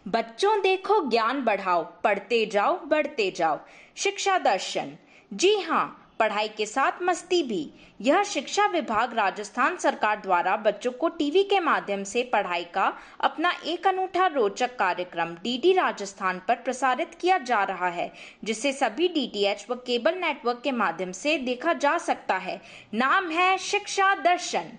बच्चों देखो ज्ञान बढ़ाओ, पढ़ते जाओ बढ़ते जाओ। शिक्षा दर्शन। जी हाँ, पढ़ाई के साथ मस्ती भी। यह शिक्षा विभाग राजस्थान सरकार द्वारा बच्चों को टीवी के माध्यम से पढ़ाई का अपना एक अनूठा रोचक कार्यक्रम डीडी राजस्थान पर प्रसारित किया जा रहा है, जिसे सभी डीटीएच व केबल नेटवर्क के माध्यम से देखा जा सकता है। नाम है शिक्षा दर्शन।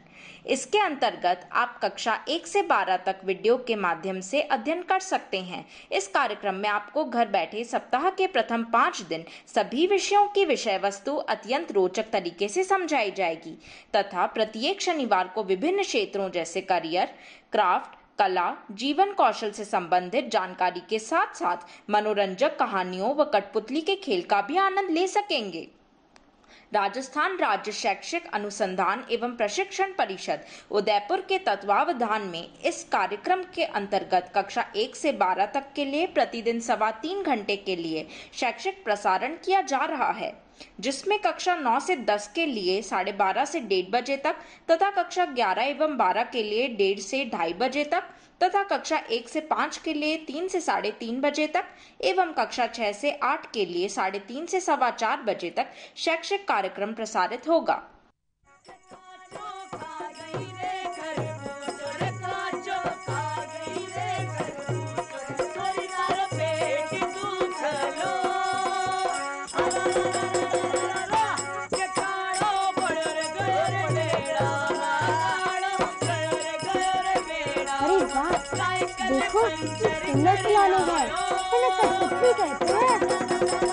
इसके अंतर्गत आप कक्षा 1 से 12 तक वीडियो के माध्यम से अध्ययन कर सकते हैं। इस कार्यक्रम में आपको घर बैठे सप्ताह के प्रथम 5 दिन सभी विषयों की विषय वस्तु अत्यंत रोचक तरीके से समझाई जाएगी तथा प्रत्येक शनिवार को विभिन्न क्षेत्रों जैसे करियर, क्राफ्ट, कला, जीवन कौशल से संबंधित जानकारी के साथ साथ मनोरंजक कहानियों व कठपुतली के खेल का भी आनंद ले सकेंगे। राजस्थान राज्य शैक्षिक अनुसंधान एवं प्रशिक्षण परिषद उदयपुर के तत्वावधान में इस कार्यक्रम के अंतर्गत कक्षा 1 से 12 तक के लिए प्रतिदिन 3.25 घंटे के लिए शैक्षिक प्रसारण किया जा रहा है, जिसमें कक्षा 9 से 10 के लिए 12:30 से 1:30 बजे तक तथा कक्षा 11 एवं 12 के लिए 1:30 से 2:30 बजे तक तथा कक्षा 1 से 5 के लिए 3 से 3:30 बजे तक एवं कक्षा 6 से 8 के लिए 3:30 से 4:15 बजे तक शैक्षिक कार्यक्रम प्रसारित होगा। देखो सुंदर खिलौने हैं, इन्हें कठपुतली कहते हैं।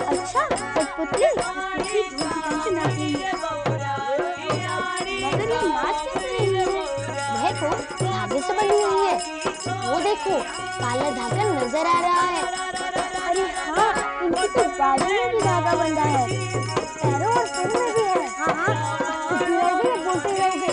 अच्छा, कठपुतली कैसे नाच रही है? मगर ये नाच कैसे रही है? वह तो धागे से बनी हुई है। वो देखो, काला धागा नजर आ रहा है। अरे हाँ, इनकी तो बाजू में भी धागा बंधा है, पैरों और सिर में भी है। हाँ, उठती रहोगे या बोलते रहोगे?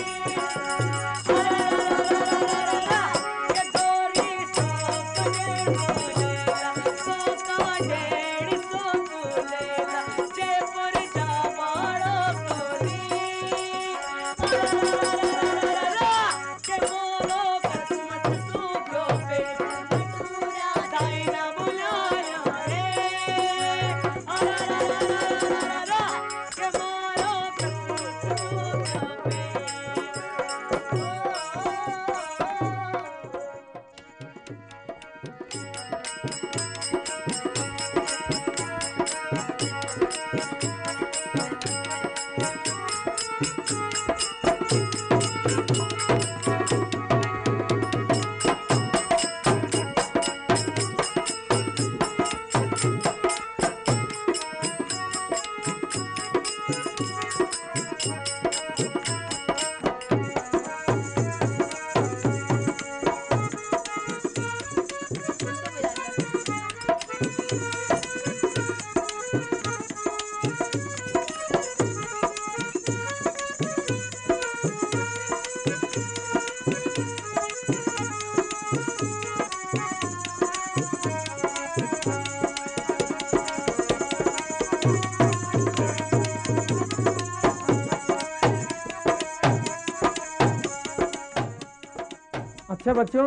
अच्छा बच्चों,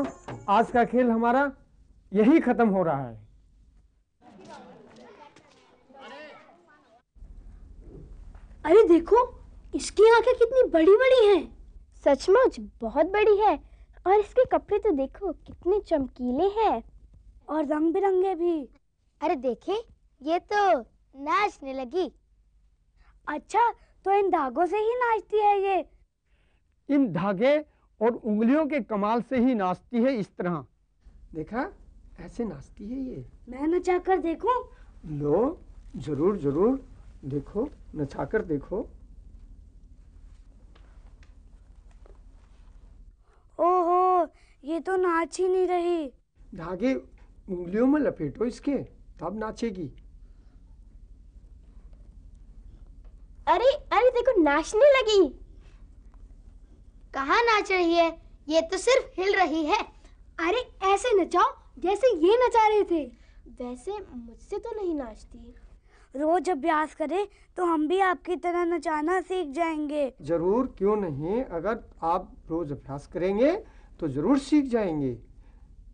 आज का खेल हमारा यही खत्म हो रहा है। अरे देखो, इसकी आंखें कितनी बड़ी बड़ी हैं। सचमुच बहुत बड़ी है। और इसके कपड़े तो देखो कितने चमकीले हैं और रंग बिरंगे भी। अरे देखे, ये तो नाचने लगी। अच्छा, तो इन धागों से ही नाचती है ये? इन धागे और उंगलियों के कमाल से ही नाचती है। इस तरह देखा, ऐसे नाचती है ये। मैं नचा कर देखूं? लो, जरूर जरूर देखो, नचाकर देखो। ओहो, ये तो नाच ही नहीं रही। धागे उंगलियों में लपेटो इसके, तब नाचेगी। अरे अरे देखो, नाचने लगी। कहाँ नाच रही है? ये तो सिर्फ हिल रही है। अरे ऐसे नचाओ जैसे ये नचा रहे थे। वैसे मुझसे तो नहीं नाचती। रोज अभ्यास करें तो हम भी आपकी तरह नचाना सीख जाएंगे। जरूर, क्यों नहीं। अगर आप रोज अभ्यास करेंगे तो जरूर सीख जाएंगे।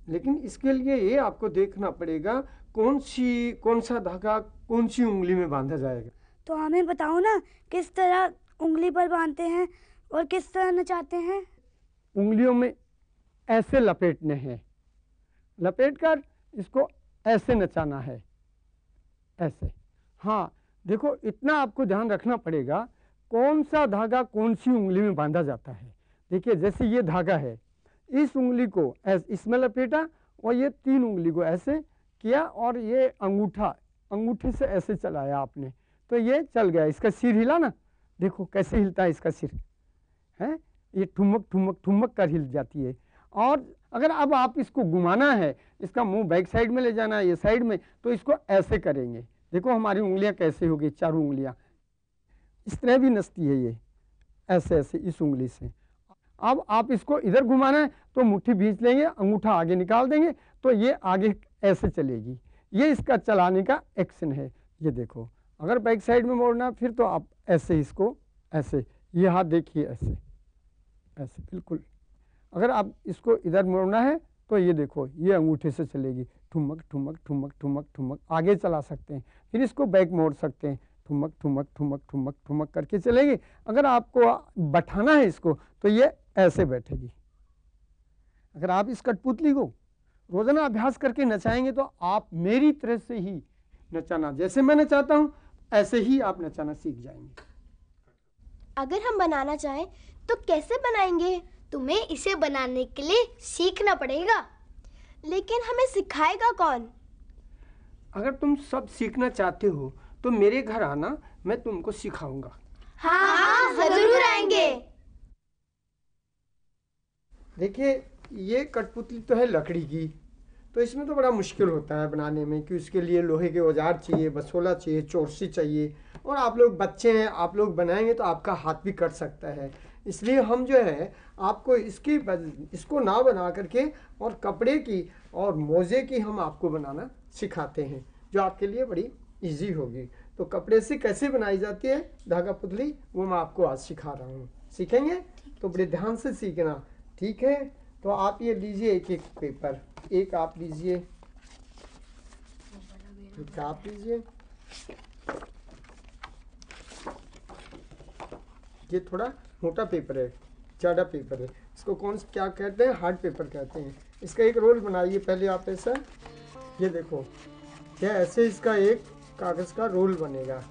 लेकिन इसके लिए ये आपको देखना पड़ेगा कौन सा धागा कौन सी उंगली में बांधा जाएगा। तो हमें बताओ ना, किस तरह उंगली पर बांधते हैं और किस तरह नचाते हैं। उंगलियों में ऐसे लपेटने हैं, लपेट कर इसको ऐसे नचाना है, ऐसे। हाँ देखो, इतना आपको ध्यान रखना पड़ेगा कौन सा धागा कौन सी उंगली में बांधा जाता है। देखिए जैसे ये धागा है, इस उंगली को इसमें लपेटा और ये 3 उंगली को ऐसे किया और ये अंगूठे से ऐसे चलाया आपने, तो ये चल गया। इसका सिर हिला ना, देखो कैसे हिलता है इसका सिर, है ये ठुमक ठुमक ठुमक कर हिल जाती है। और अगर अब आप इसको घुमाना है, इसका मुंह बैक साइड में ले जाना है, ये साइड में, तो इसको ऐसे करेंगे। देखो हमारी उंगलियां कैसे होगी, चारों उंगलियां इस तरह भी नचती है ये, ऐसे ऐसे इस उंगली से। अब आप इसको इधर घुमाना है तो मुट्ठी भींच लेंगे, अंगूठा आगे निकाल देंगे, तो ये आगे ऐसे चलेगी। ये इसका चलाने का एक्शन है। ये देखो, अगर बैक साइड में मोड़ना फिर तो आप ऐसे इसको ऐसे, ये हाथ देखिए ऐसे ऐसे बिल्कुल। अगर आप इसको इधर मोड़ना है तो ये देखो, ये अंगूठे से चलेगी, ठुमक ठुमक ठुमक ठुमक ठुमक, आगे चला सकते हैं। फिर इसको बैक मोड़ सकते हैं, ठुमक ठुमक ठुमक ठुमक ठुमक करके चलेगी। अगर आपको बैठाना है इसको तो ये ऐसे बैठेगी। अगर आप इस कठपुतली को रोजाना अभ्यास करके नचाएंगे तो आप मेरी तरह से ही नचाना, जैसे मैं नचाता हूँ ऐसे ही आप नचाना सीख जाएंगे। अगर हम बनाना चाहें तो कैसे बनाएंगे? तुम्हें इसे बनाने के लिए सीखना पड़ेगा। लेकिन हमें सिखाएगा कौन? अगर तुम सब सीखना चाहते हो तो मेरे घर आना, मैं तुमको सिखाऊंगा। हाँ, जरूर आएंगे। देखिए ये कठपुतली तो है लकड़ी की, तो इसमें तो बड़ा मुश्किल होता है बनाने में, कि उसके लिए लोहे के औजार चाहिए, बसोला चाहिए, चोरसी चाहिए। और आप लोग बच्चे हैं, आप लोग बनाएंगे तो आपका हाथ भी कट सकता है। इसलिए हम जो है आपको इसको ना बना करके और कपड़े की और मोजे की हम आपको बनाना सिखाते हैं, जो आपके लिए बड़ी इजी होगी। तो कपड़े से कैसे बनाई जाती है धागा पुतली, वो मैं आपको आज सिखा रहा हूँ। सीखेंगे तो बड़े ध्यान से सीखना, ठीक है। तो आप ये लीजिए एक एक पेपर, एक आप लीजिए, एक आप लीजिए। ये थोड़ा मोटा पेपर है, ज़्यादा पेपर है, इसको क्या कहते हैं, हार्ड पेपर कहते हैं। इसका एक रोल बनाइए पहले आप ऐसा, ये देखो क्या ऐसे इसका एक कागज़ का रोल बनेगा।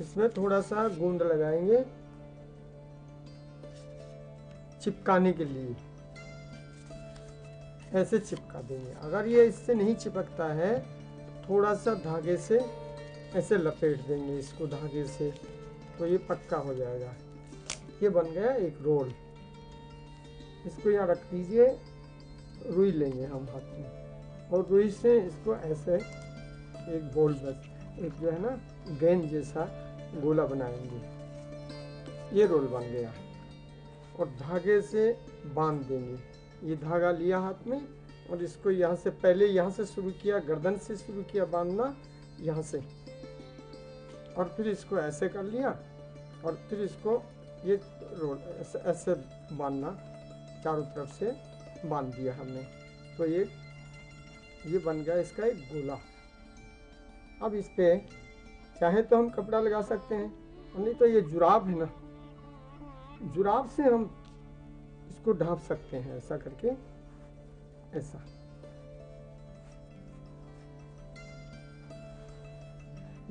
इसमें थोड़ा सा गूंद लगाएंगे चिपकाने के लिए, ऐसे चिपका देंगे। अगर ये इससे नहीं चिपकता है थोड़ा सा धागे से ऐसे लपेट देंगे इसको धागे से, तो ये पक्का हो जाएगा। ये बन गया एक रोल। इसको यहाँ रख दीजिए, रुई लेंगे हम हाथ में और रुई से इसको ऐसे एक गोल, बस एक जो है ना गेंद जैसा गोला बनाएंगे। ये रोल बन गया और धागे से बांध देंगे। ये धागा लिया हाथ में और इसको यहाँ से, पहले यहाँ से शुरू किया, गर्दन से शुरू किया बांधना यहाँ से, और फिर इसको ऐसे कर लिया और फिर इसको ये रोल ऐसे बांधना, चारों तरफ से बांध दिया हमने। तो ये बन गया इसका एक गोला। अब इस पे चाहे तो हम कपड़ा लगा सकते हैं, और नहीं तो ये जुराब है ना, जुराब से हम इसको ढांप सकते हैं, ऐसा करके ऐसा।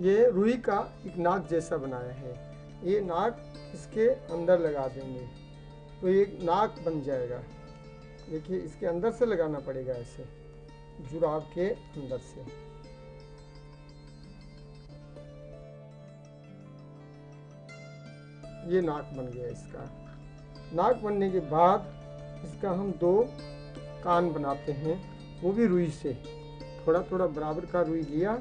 ये रुई का एक नाक जैसा बनाया है, ये नाक इसके अंदर लगा देंगे तो ये नाक बन जाएगा। देखिए इसके अंदर से लगाना पड़ेगा, ऐसे जुराब के अंदर से। ये नाक बन गया इसका। नाक बनने के बाद इसका हम 2 कान बनाते हैं, वो भी रुई से, थोड़ा थोड़ा बराबर का रुई लिया।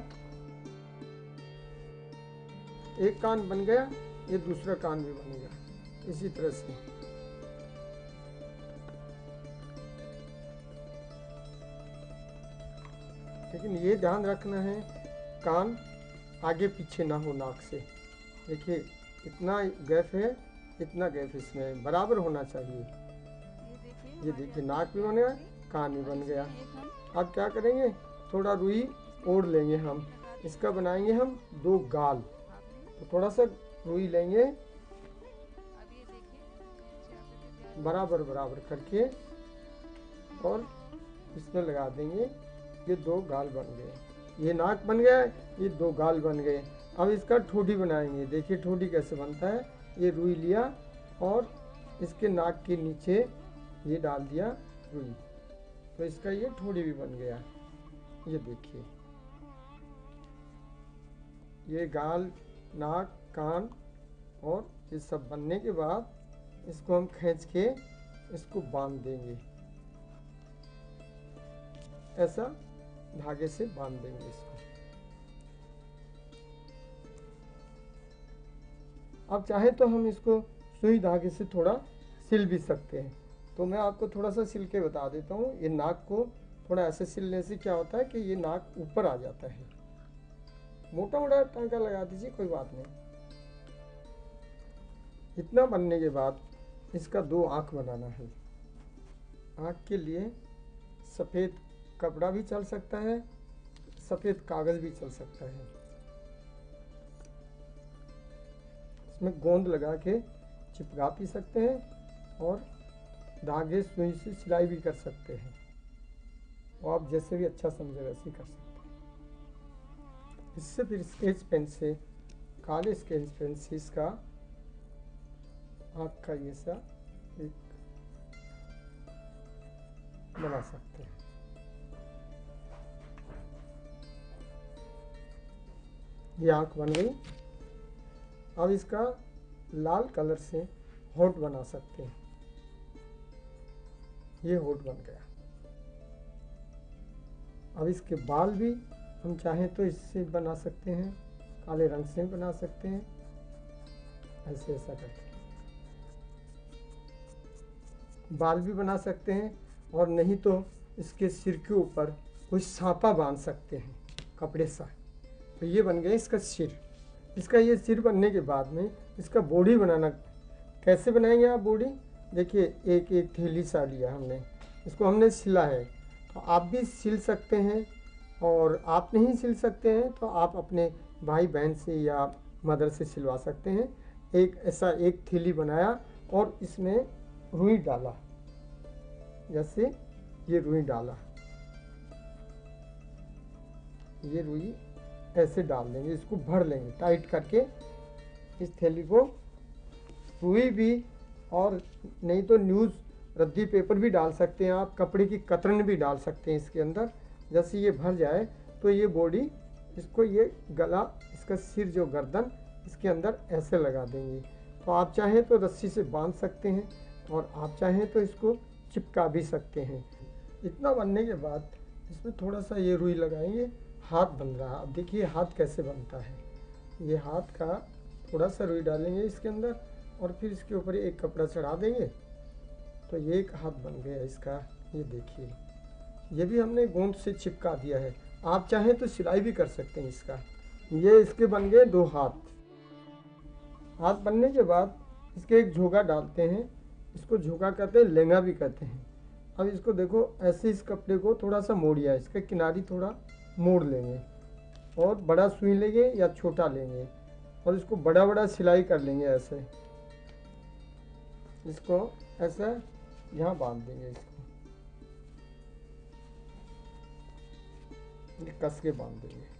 एक कान बन गया, ये दूसरा कान भी बनेगा इसी तरह से। लेकिन ये ध्यान रखना है कान आगे पीछे ना हो नाक से। देखिए इतना गैप है, इतना गैप इसमें बराबर होना चाहिए। ये देखिए नाक भी बनेगा, कान भी बन गया। अब क्या करेंगे, थोड़ा रुई ओढ़ लेंगे हम, इसका बनाएंगे हम 2 गाल। तो थोड़ा सा रुई लेंगे बराबर बराबर करके और इसमें लगा देंगे। ये 2 गाल बन गए, ये नाक बन गया, ये 2 गाल बन गए। अब इसका ठोड़ी बनाएंगे। देखिए ठोड़ी कैसे बनता है। ये रुई लिया और इसके नाक के नीचे ये डाल दिया रुई, तो इसका ये ठोड़ी भी बन गया। ये देखिए, ये गाल, नाक, कान और ये सब बनने के बाद इसको हम खींच के इसको बांध देंगे। ऐसा धागे से बांध देंगे इसको। अब चाहे तो हम इसको सुई धागे से थोड़ा सिल भी सकते हैं। तो मैं आपको थोड़ा सा सिल के बता देता हूँ। ये नाक को थोड़ा ऐसे सिलने से क्या होता है कि ये नाक ऊपर आ जाता है। मोटा मोटा टांका लगा दीजिए, कोई बात नहीं। इतना बनने के बाद इसका 2 आँख बनाना है। आँख के लिए सफ़ेद कपड़ा भी चल सकता है, सफ़ेद कागज़ भी चल सकता है। इसमें गोंद लगा के चिपका भी सकते हैं और धागे सुई से सिलाई भी कर सकते हैं। और आप जैसे भी अच्छा समझे वैसे ही कर सकते हैं। इससे फिर स्केच पेन से, काले स्केच पेन से इसका आँख का ये सा एक बना सकते हैं। ये आँख बन गई। अब इसका लाल कलर से होंठ बना सकते हैं। ये होंठ बन गया। अब इसके बाल भी हम चाहें तो इससे बना सकते हैं, काले रंग से बना सकते हैं, ऐसे ऐसा करके बाल भी बना सकते हैं। और नहीं तो इसके सिर के ऊपर कोई सांपा बांध सकते हैं कपड़े सा। तो ये बन गया इसका सिर। इसका ये सिर बनने के बाद में इसका बॉडी बनाना। कैसे बनाएंगे आप बॉडी? देखिए एक एक थैली सा लिया हमने, इसको हमने सिला है। तो आप भी सिल सकते हैं, और आप नहीं सिल सकते हैं तो आप अपने भाई बहन से या मदर से सिलवा सकते हैं। एक ऐसा एक थैली बनाया और इसमें रुई डाला, जैसे ये रुई डाला, ये रुई ऐसे डाल देंगे, इसको भर लेंगे टाइट करके इस थैली को। रुई भी, और नहीं तो न्यूज़ रद्दी पेपर भी डाल सकते हैं आप, कपड़े की कतरन भी डाल सकते हैं इसके अंदर। जैसे ये भर जाए तो ये बॉडी, इसको ये गला, इसका सिर जो गर्दन, इसके अंदर ऐसे लगा देंगे। तो आप चाहें तो रस्सी से बांध सकते हैं और आप चाहें तो इसको चिपका भी सकते हैं। इतना बनने के बाद इसमें थोड़ा सा ये रुई लगाएंगे। हाथ बन रहा। अब देखिए हाथ कैसे बनता है। ये हाथ का थोड़ा सा रुई डालेंगे इसके अंदर और फिर इसके ऊपर एक कपड़ा चढ़ा देंगे, तो ये एक हाथ बन गया इसका। ये देखिए, ये भी हमने गोंद से चिपका दिया है। आप चाहें तो सिलाई भी कर सकते हैं इसका। ये इसके बन गए 2 हाथ। हाथ बनने के बाद इसके एक झोगा डालते हैं, इसको झोगा कहते हैं, लेंगा भी कहते हैं। अब इसको देखो, ऐसे इस कपड़े को थोड़ा सा मोड़िया, इसका किनारी थोड़ा मोड़ लेंगे और बड़ा सुई लेंगे या छोटा लेंगे और इसको बड़ा बड़ा सिलाई कर लेंगे। ऐसे इसको ऐसा यहाँ बांध देंगे, इसको कस के बांध देंगे।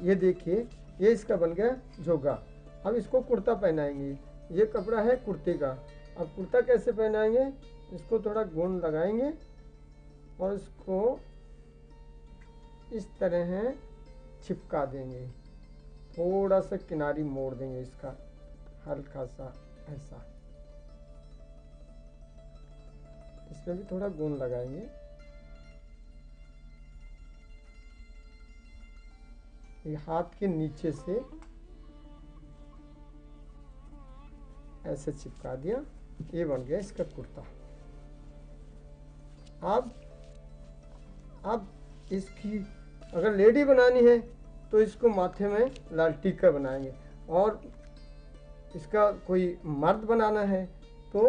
ये देखिए, ये इसका बन गया झोगा। अब इसको कुर्ता पहनाएंगे। ये कपड़ा है कुर्ते का। अब कुर्ता कैसे पहनाएंगे? इसको थोड़ा गोंद लगाएंगे और इसको इस तरह चिपका देंगे। थोड़ा सा किनारी मोड़ देंगे इसका, हल्का सा ऐसा। इसमें भी थोड़ा गोंद लगाएंगे। ये हाथ के नीचे से ऐसे चिपका दिया। ये बन गया इसका कुर्ता। अब इसकी अगर लेडी बनानी है तो इसको माथे में लाल टीका बनाएंगे, और इसका कोई मर्द बनाना है तो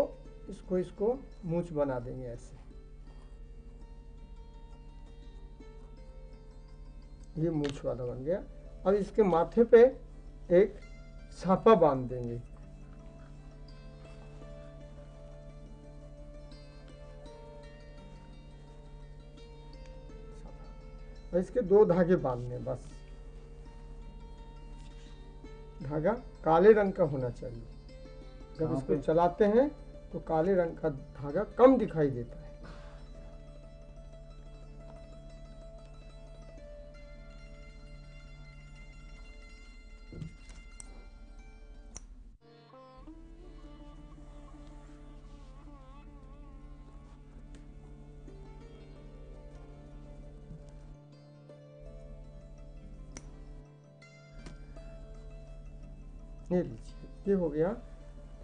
इसको मूंछ बना देंगे ऐसे। ये मूंछ वाला बन गया। अब इसके माथे पे एक छापा बांध देंगे। और इसके 2 धागे बांधने, बस। धागा काले रंग का होना चाहिए। जब इसको चलाते हैं तो काले रंग का धागा कम दिखाई देता है। ये लीजिए, ये हो गया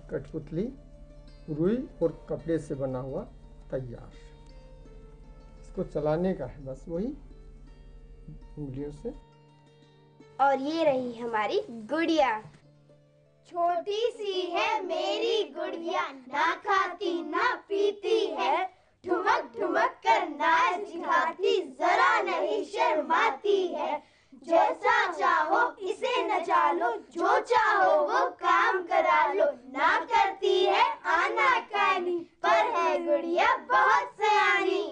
कठपुतली रुई और कपड़े से बना हुआ तैयार। इसको चलाने का है बस, वही उंगलियों से। और ये रही हमारी गुड़िया। छोटी सी है मेरी गुड़िया, ना खाती ना पीती है, ठुमक ठुमक कर नाच दिखाती, जरा नहीं शर्माती है। जैसा चाहो इसे नचा लो, जो चाहो वो काम करा लो, ना करती है आनाकानी, पर है गुड़िया बहुत सयानी।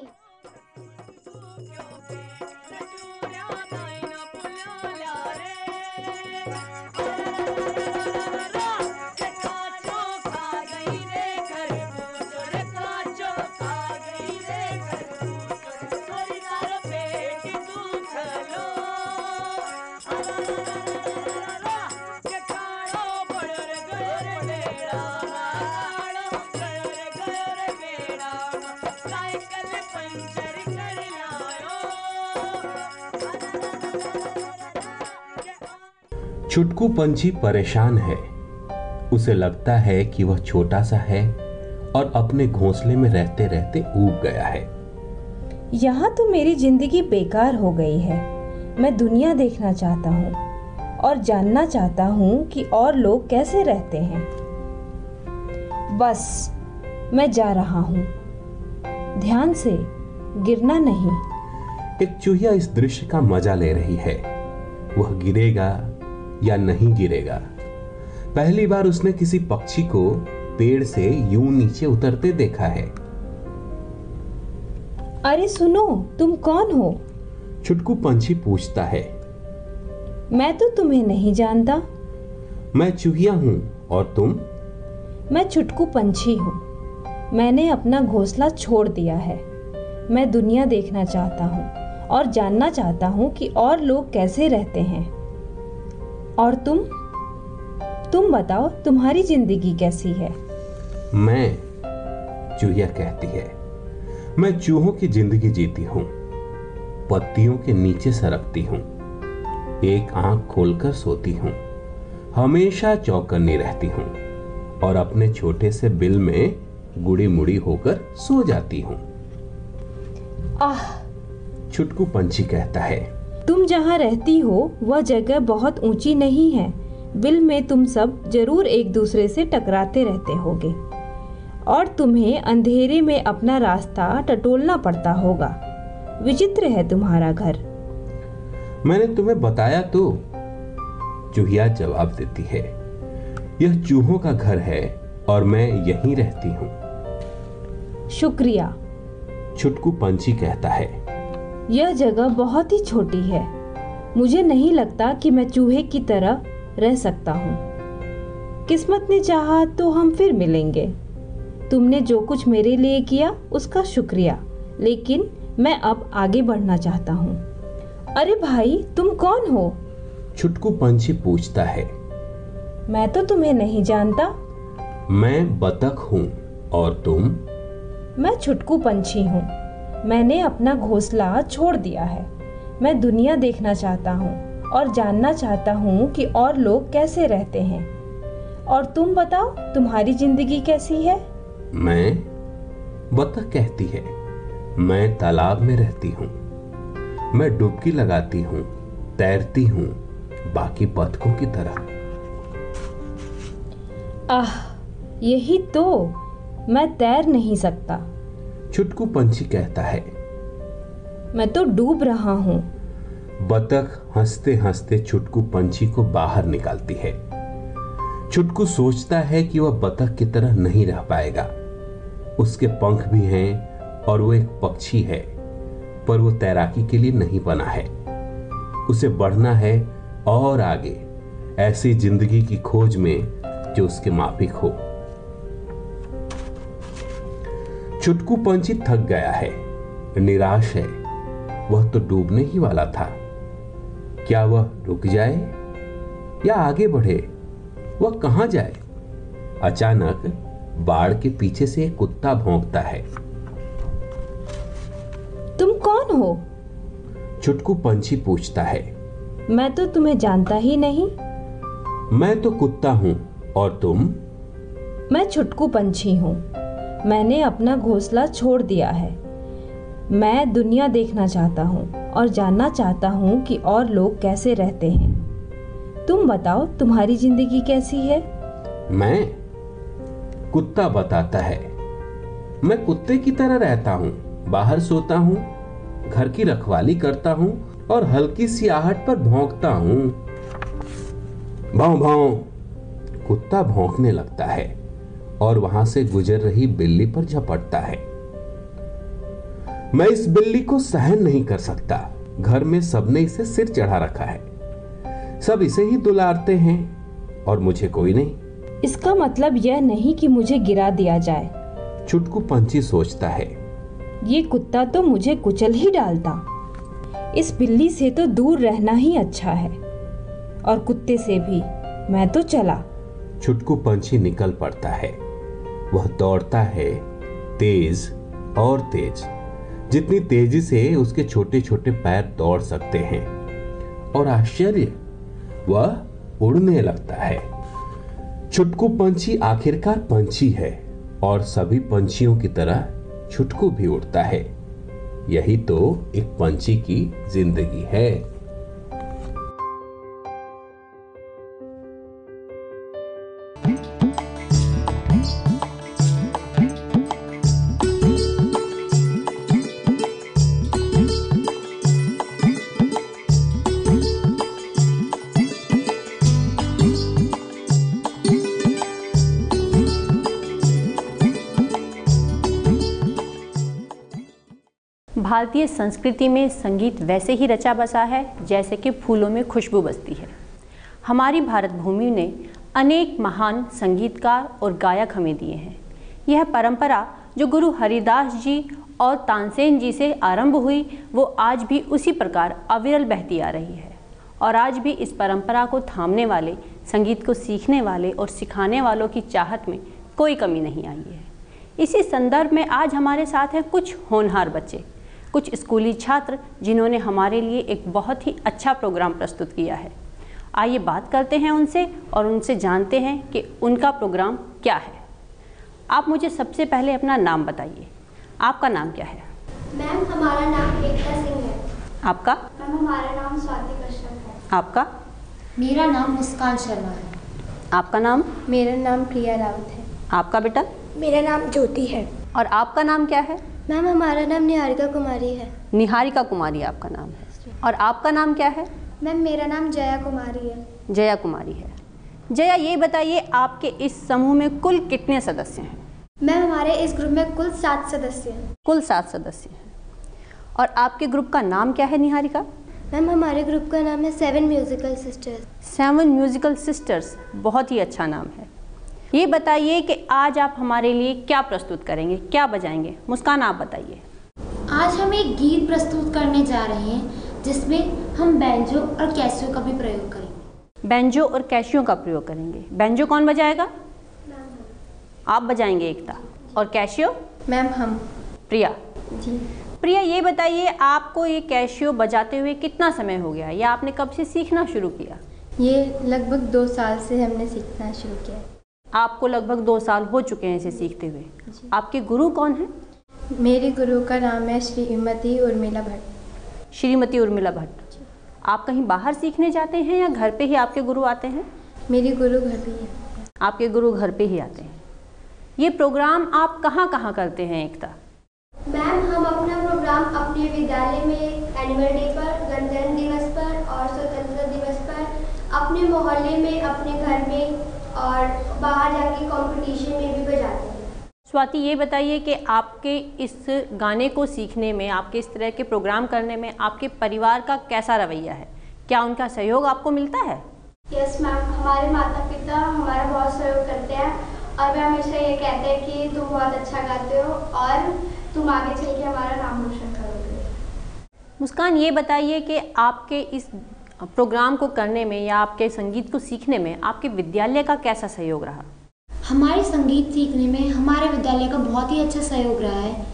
छुटकू पंछी परेशान है। उसे लगता है कि वह छोटा सा है और अपने घोंसले में रहते रहते ऊब गया है। यहाँ तो मेरी जिंदगी बेकार हो गई है। मैं दुनिया देखना चाहता हूँ और जानना चाहता हूँ कि और लोग कैसे रहते हैं। बस मैं जा रहा हूँ, ध्यान से, गिरना नहीं। एक चूहिया इस दृश्य का मजा ले रही है। वह गिरेगा या नहीं गिरेगा। पहली बार उसने किसी पक्षी को पेड़ से यूं नीचे उतरते देखा है। अरे सुनो, तुम कौन हो? छुटकू पंछी पूछता है। मैं तो तुम्हें नहीं जानता। मैं चूहिया हूं और तुम? मैं छुटकू पंछी हूँ। मैंने अपना घोंसला छोड़ दिया है। मैं दुनिया देखना चाहता हूँ और जानना चाहता हूँ कि और लोग कैसे रहते हैं। और तुम बताओ, तुम्हारी जिंदगी कैसी है? मैं, चूहिया कहती है, मैं चूहों की जिंदगी जीती हूँ। पत्तियों के नीचे सरकती हूँ, एक आंख खोलकर सोती हूँ, हमेशा चौकन्नी रहती हूँ और अपने छोटे से बिल में गुड़ी मुड़ी होकर सो जाती हूँ। आह, छुटकू पंछी कहता है। तुम जहाँ रहती हो वह जगह बहुत ऊंची नहीं है। बिल में तुम सब जरूर एक दूसरे से टकराते रहते होगे और तुम्हें अंधेरे में अपना रास्ता टटोलना पड़ता होगा। विचित्र है तुम्हारा घर। मैंने तुम्हें बताया तो, चूहिया जवाब देती है। यह चूहों का घर है और मैं यहीं रहती हूँ। शुक्रिया, छुटकू पंछी कहता है। यह जगह बहुत ही छोटी है। मुझे नहीं लगता कि मैं चूहे की तरह रह सकता हूँ। किस्मत ने चाहा तो हम फिर मिलेंगे। तुमने जो कुछ मेरे लिए किया उसका शुक्रिया, लेकिन मैं अब आगे बढ़ना चाहता हूँ। अरे भाई, तुम कौन हो? छुटकू पंछी पूछता है। मैं तो तुम्हें नहीं जानता। मैं बतख हूँ और तुम? मैं छुटकू पंछी हूँ। मैंने अपना घोंसला छोड़ दिया है। मैं दुनिया देखना चाहता हूँ और जानना चाहता हूँ कि और लोग कैसे रहते हैं। और तुम बताओ, तुम्हारी जिंदगी कैसी है? मैं, बतख कहती है, मैं तालाब में रहती हूँ। मैं डुबकी लगाती हूँ, तैरती हूँ, बाकी बतखों की तरह। आह, यही तो। मैं तैर नहीं सकता। छुटकू पंछी कहता है। मैं तो डूब रहा हूँ। बतख हंसते हंसते छुटकू पंछी को बाहर निकालती है। छुटकू सोचता है कि वह बतख की तरह नहीं रह पाएगा। उसके पंख भी हैं और वो एक पक्षी है, पर वो तैराकी के लिए नहीं बना है। उसे बढ़ना है और आगे, ऐसी जिंदगी की खोज में जो उसके माफिक हो। छुटकू पंछी थक गया है, निराश है। वह तो डूबने ही वाला था। क्या वह रुक जाए या आगे बढ़े? वह कहां जाए? अचानक बाड़ के पीछे से एक कुत्ता भौंकता है। तुम कौन हो? छुटकू पंछी पूछता है। मैं तो तुम्हें जानता ही नहीं। मैं तो कुत्ता हूं, और तुम? मैं छुटकू पंछी हूँ। मैंने अपना घोंसला छोड़ दिया है। मैं दुनिया देखना चाहता हूँ और जानना चाहता हूँ कि और लोग कैसे रहते हैं। तुम बताओ, तुम्हारी जिंदगी कैसी है? मैं? कुत्ता बताता है। मैं कुत्ते की तरह रहता हूँ। बाहर सोता हूँ, घर की रखवाली करता हूँ और हल्की सी आहट पर भौंकता हूँ। भौं भौं। कुत्ता भौंकने लगता है और वहां से गुजर रही बिल्ली पर झपटता है। मैं इस बिल्ली को सहन नहीं कर सकता। घर में सबने इसे सिर चढ़ा रखा है। सब इसे ही दुलारते हैं और मुझे कोई नहीं। इसका मतलब यह नहीं कि मुझे गिरा दिया जाए। छुटकू पंछी सोचता है। ये कुत्ता तो मुझे कुचल ही डालता। इस बिल्ली से तो दूर रहना ही अच्छा है, और कुत्ते से भी। मैं तो चला। छुटकू पंछी निकल पड़ता है। वह दौड़ता है, तेज और तेज, जितनी तेजी से उसके छोटे छोटे पैर दौड़ सकते हैं। और आश्चर्य, वह उड़ने लगता है। छुटकू पंछी आखिरकार पंछी है, और सभी पंछियों की तरह छुटकू भी उड़ता है। यही तो एक पंछी की जिंदगी है। भारतीय संस्कृति में संगीत वैसे ही रचा बसा है जैसे कि फूलों में खुशबू बसती है। हमारी भारत भूमि ने अनेक महान संगीतकार और गायक हमें दिए हैं। यह परंपरा जो गुरु हरिदास जी और तानसेन जी से आरंभ हुई, वो आज भी उसी प्रकार अविरल बहती आ रही है। और आज भी इस परंपरा को थामने वाले, संगीत को सीखने वाले और सिखाने वालों की चाहत में कोई कमी नहीं आई है। इसी संदर्भ में आज हमारे साथ हैं कुछ होनहार बच्चे, कुछ स्कूली छात्र, जिन्होंने हमारे लिए एक बहुत ही अच्छा प्रोग्राम प्रस्तुत किया है। आइए बात करते हैं उनसे और उनसे जानते हैं कि उनका प्रोग्राम क्या है। आप मुझे सबसे पहले अपना नाम बताइए। आपका नाम क्या है? मैम, हमारा नाम एकता सिंह है। आपका? मैम, हमारा नाम स्वाति कश्यप है। आपका? मेरा नाम मुस्कान शर्मा है। आपका नाम? मेरा नाम प्रिया रावत है। आपका बेटा? मेरा नाम ज्योति है। और आपका नाम क्या है? मैम, हमारा नाम निहारिका कुमारी है। निहारिका कुमारी आपका नाम है। और आपका नाम क्या है? मैम, मेरा नाम जया कुमारी है। जया कुमारी है। जया, ये बताइए आपके इस समूह में कुल कितने सदस्य हैं? मैम, हमारे इस ग्रुप में कुल 7 सदस्य हैं। कुल 7 सदस्य हैं। और आपके ग्रुप का नाम क्या है निहारिका? मैम, हमारे ग्रुप का नाम है 7 म्यूजिकल सिस्टर्स। 7 म्यूजिकल सिस्टर्स, बहुत ही अच्छा नाम है। ये बताइए कि आज आप हमारे लिए क्या प्रस्तुत करेंगे, क्या बजाएंगे? मुस्कान, आप बताइए। आज हम एक गीत प्रस्तुत करने जा रहे हैं जिसमें हम बैंजो और कैसियो का भी प्रयोग करेंगे। बैंजो और कैसियो का प्रयोग करेंगे। बैंजो कौन बजाएगा? आप बजाएंगे एकता। और कैसियो? मैम, हम। प्रिया जी। प्रिया, ये बताइए आपको ये कैसियो बजाते हुए कितना समय हो गया, या आपने कब से सीखना शुरू किया? ये लगभग 2 साल से हमने सीखना शुरू किया है। आपको लगभग 2 साल हो चुके हैं इसे सीखते हुए। आपके गुरु कौन हैं? मेरे गुरु का नाम है श्रीमती उर्मिला भट्ट। श्रीमती उर्मिला भट्ट। आप कहीं बाहर सीखने जाते हैं या घर पे ही आपके गुरु आते हैं? मेरे गुरु घर पे ही है। आपके गुरु घर पे ही आते हैं। ये प्रोग्राम आप कहाँ कहाँ करते हैं एकता? मैम, हम अपना प्रोग्राम अपने विद्यालय में एनुअल डे पर, गणतंत्र दिवस पर और स्वतंत्रता दिवस पर, अपने मोहल्ले में, अपने घर में और बाहर जाके कंपटीशन में भी बजाते हैं। स्वाति, ये बताइए कि आपके इस गाने को सीखने में, आपके इस तरह के प्रोग्राम करने में आपके परिवार का कैसा रवैया है? क्या उनका सहयोग आपको मिलता है? यस मैम, हमारे माता पिता हमारा बहुत सहयोग करते हैं और वे हमेशा ये कहते हैं कि तुम बहुत अच्छा गाते हो और तुम आगे चल के हमारा नाम रोशन करोगे। मुस्कान, ये बताइए कि आपके इस प्रोग्राम को करने में या आपके संगीत को सीखने में आपके विद्यालय का कैसा सहयोग रहा? हमारे संगीत सीखने में हमारे विद्यालय का बहुत ही अच्छा सहयोग रहा है।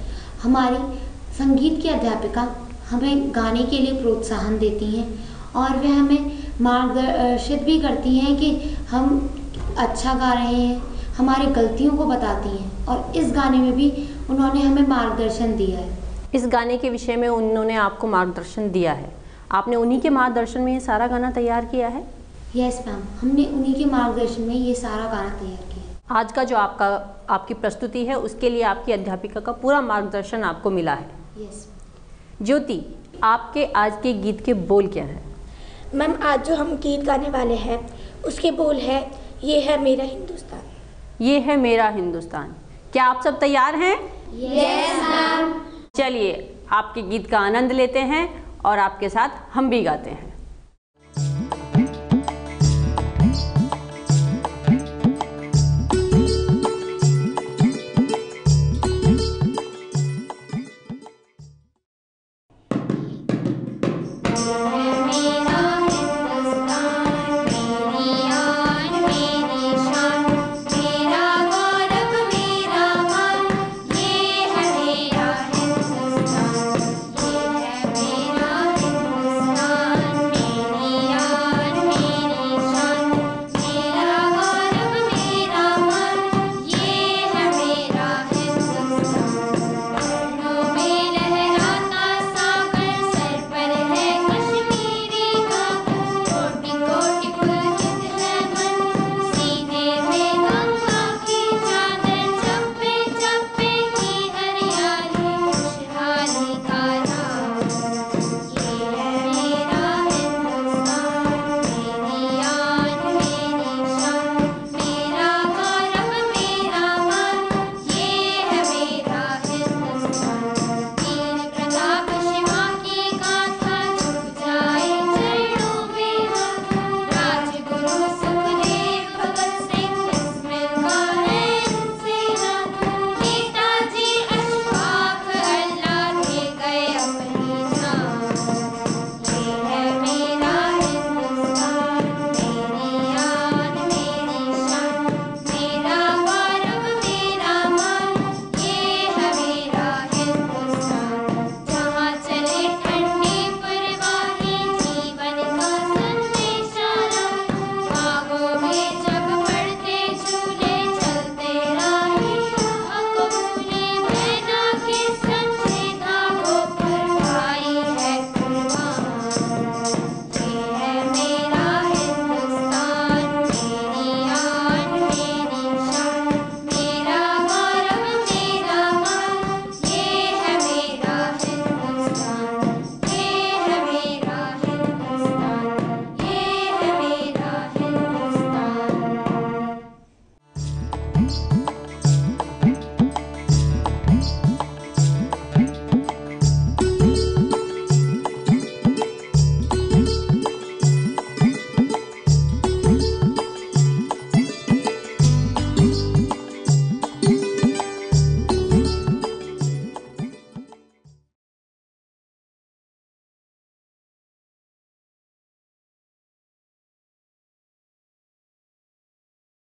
हमारी संगीत की अध्यापिका हमें गाने के लिए प्रोत्साहन देती हैं और वे हमें मार्गदर्शित भी करती हैं कि हम अच्छा गा रहे हैं, हमारी गलतियों को बताती हैं और इस गाने में भी उन्होंने हमें मार्गदर्शन दिया है। इस गाने के विषय में उन्होंने आपको मार्गदर्शन दिया है, आपने उन्हीं के मार्गदर्शन में ये सारा गाना तैयार किया है? यस मैम, हमने उन्हीं के मार्गदर्शन में ये सारा गाना तैयार किया है। आज का जो आपकी प्रस्तुति है उसके लिए आपकी अध्यापिका का पूरा मार्गदर्शन आपको मिला है? यस। ज्योति, आपके आज के गीत के बोल क्या हैं? मैम, आज जो हम गीत गाने वाले हैं उसके बोल है, ये है मेरा हिंदुस्तान। ये है मेरा हिंदुस्तान। क्या आप सब तैयार हैं? Yes ma'am. चलिए आपके गीत का आनंद लेते हैं और आपके साथ हम भी गाते हैं।